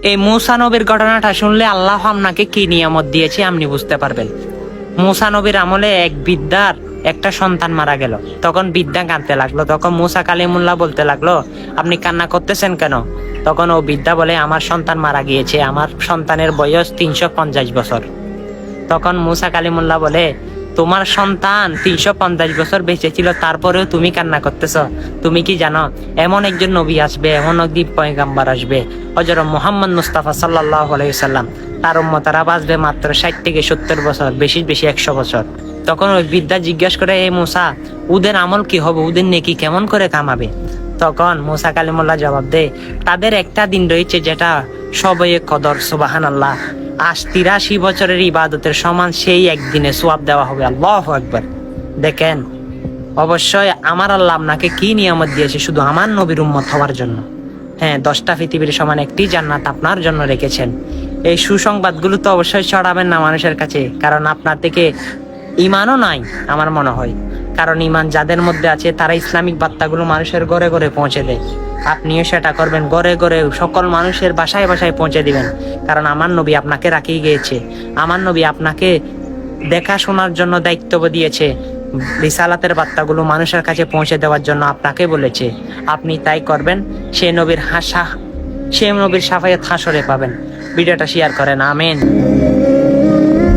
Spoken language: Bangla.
এই মূসা নবীর ঘটনাটা শুনলে আল্লাহ আপনাকে কি নিয়ামত দিয়েছে আপনি বুঝতে পারবেন। মূসা নবীর আমলে এক বৃদ্ধার একটা সন্তান মারা গেল। তখন বৃদ্ধা কাঁদতে লাগলো। তখন মূসা কালিমুল্লাহ বলতে লাগলো, আপনি কান্না করতেছেন কেন? তখন ও বৃদ্ধা বলে, আমার সন্তান মারা গিয়েছে, আমার সন্তানের বয়স 350 বছর। তখন মূসা কালিমুল্লাহ বলে, তোমার সন্তান 350 বছর বেঁচে ছিল, তারপরেও তুমি কান্না করতেছ? তুমি কি জানো এমন একজন নবী আসবে, এমন একদিন পয়গাম্বার আসবে, হযরত মুহাম্মদ মুস্তাফা সাল্লাল্লাহু আলাইহি সাল্লাম, তার উম্মতরা বাঁচবে মাত্র 60 থেকে 70 বছর, বেশি বেশি 100 বছর। তখন ওই বিদ্যা জিজ্ঞাসা করে, এই মূসা, ওদের আমল কি হবে, ওদের নেকি কেমন করে কামাবে? তখন মূসা কালিমুল্লাহ জবাব দেয়, তাদের একটা দিন রয়েছে যেটা সবে কদর, সুবহানাল্লাহ, 83 বছরের ইবাদতের সমান সেই একদিনে সওয়াব দেওয়া হবে। আল্লাহু আকবার। দেখেন, অবশ্যই আমার আল্লাহ আপনাকে কি নিয়ামত দিয়েছে শুধু আমার নবীর উম্মত হওয়ার জন্য। হ্যাঁ, 10টা পৃথিবীর সমান একটি জান্নাত আপনার জন্য রেখেছেন। এই সুসংবাদগুলো তো অবশ্যই ছড়াবেন না মানুষের কাছে, কারণ আপনার থেকে ইমানও নাই আমার মনে হয়। কারণ ইমান যাদের মধ্যে আছে তারা ইসলামিক বার্তাগুলো মানুষের ঘরে ঘরে পৌঁছে দেয়। আপনিও সেটা করবেন, ঘরে ঘরে সকল মানুষের বাসায় বাসায় পৌঁছে দিবেন। কারণ আমার নবী আপনাকে রাখিয়ে গিয়েছে, আমার নবী আপনাকে দেখাশোনার জন্য দায়িত্ব দিয়েছে, রিসালাতের বার্তাগুলো মানুষের কাছে পৌঁছে দেওয়ার জন্য আপনাকে বলেছে। আপনি তাই করবেন, সে নবীর শাফায়াত হাসরে পাবেন। ভিডিওটা শেয়ার করেন। আমিন।